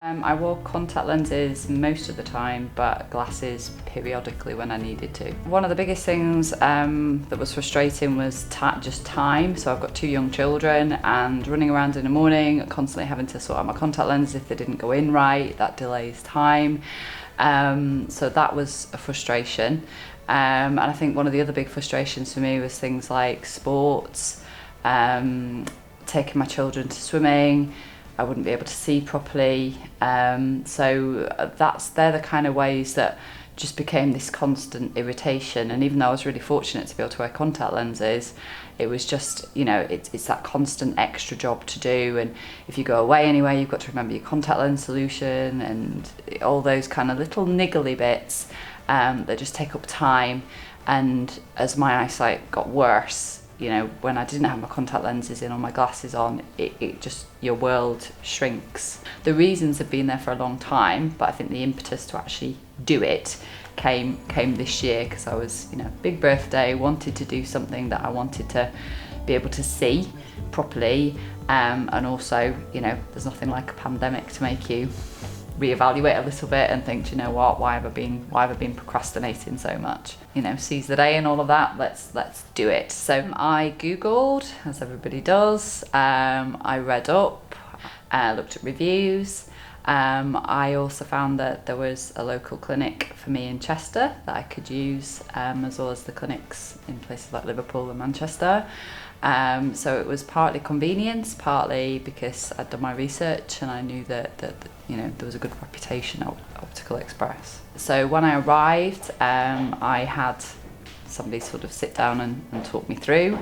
I wore contact lenses most of the time, but glasses periodically when I needed to. One of the biggest things that was frustrating was just time. So I've got 2 young children and running around in the morning, constantly having to sort out my contact lenses if they didn't go in right, that delays time. So that was a frustration. And I think one of the other big frustrations for me was things like sports, taking my children to swimming. I wouldn't be able to see properly. So they're the kind of ways that just became this constant irritation. And even though I was really fortunate to be able to wear contact lenses, it was just, you know, it's that constant extra job to do. And if you go away anywhere, you've got to remember your contact lens solution and all those kind of little niggly bits that just take up time. And as my eyesight got worse, you know, when I didn't have my contact lenses in or my glasses on, it just, your world shrinks. The reasons have been there for a long time, but I think the impetus to actually do it came this year because I was, you know, big birthday, wanted to do something that I wanted to be able to see properly, and also, you know, there's nothing like a pandemic to make you reevaluate a little bit and think, do you know what, why have I been procrastinating so much? You know, seize the day and all of that, let's do it. So I Googled, as everybody does, I read up, looked at reviews. I also found that there was a local clinic for me in Chester that I could use, as well as the clinics in places like Liverpool and Manchester. So it was partly convenience, partly because I'd done my research and I knew that you know, there was a good reputation at Optical Express. So when I arrived, I had somebody sort of sit down and talk me through.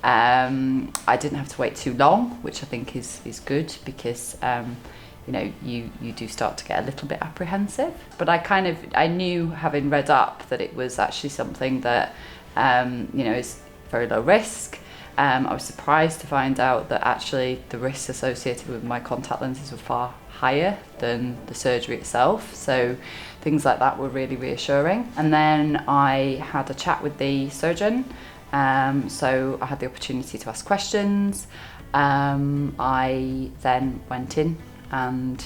I didn't have to wait too long, which I think is good because you know, you do start to get a little bit apprehensive. But I knew, having read up, that it was actually something that you know, is very low risk. I was surprised to find out that actually the risks associated with my contact lenses were far higher than the surgery itself. So things like that were really reassuring. And then I had a chat with the surgeon. So I had the opportunity to ask questions. I then went in and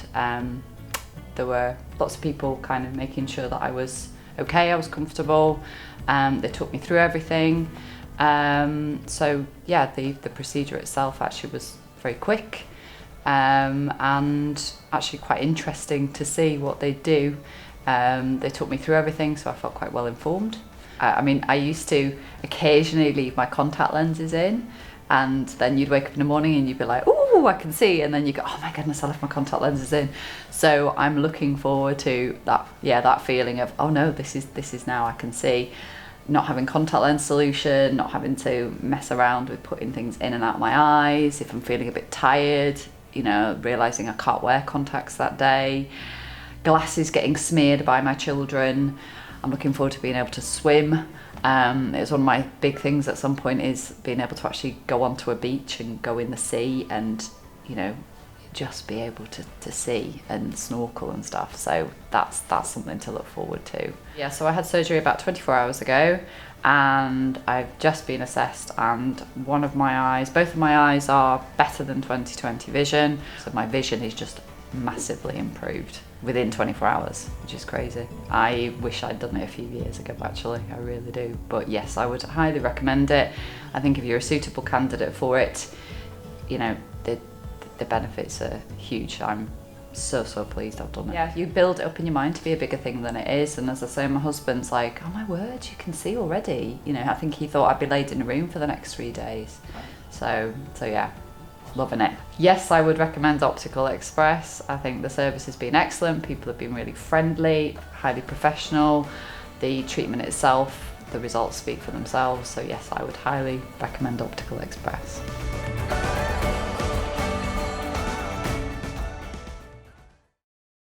there were lots of people kind of making sure that I was okay, I was comfortable. They took me through everything. So yeah, the procedure itself actually was very quick, and actually quite interesting to see what they do. They took me through everything, so I felt quite well informed. I mean, I used to occasionally leave my contact lenses in, and then you'd wake up in the morning and you'd be like, oh, I can see, and then you go, oh my goodness, I left my contact lenses in. So I'm looking forward to that, yeah, that feeling of, oh no, this is now I can see. Not having contact lens solution, not having to mess around with putting things in and out of my eyes. If I'm feeling a bit tired, you know, realising I can't wear contacts that day. Glasses getting smeared by my children. I'm looking forward to being able to swim. It was one of my big things at some point, is being able to actually go onto a beach and go in the sea and, you know, just be able to see and snorkel and stuff. So that's something to look forward to. Yeah, so I had surgery about 24 hours ago and I've just been assessed, and one of my eyes, both of my eyes are better than 20/20 vision. So my vision is just massively improved within 24 hours, which is crazy. I wish I'd done it a few years ago, actually, I really do. But yes, I would highly recommend it. I think if you're a suitable candidate for it, you know, the benefits are huge. I'm so pleased I've done it. Yeah, you build it up in your mind to be a bigger thing than it is. And as I say, my husband's like, oh my word, you can see already. You know, I think he thought I'd be laid in a room for the next 3 days. So yeah, loving it. Yes, I would recommend Optical Express. I think the service has been excellent. People have been really friendly, highly professional. The treatment itself, the results speak for themselves. So yes, I would highly recommend Optical Express.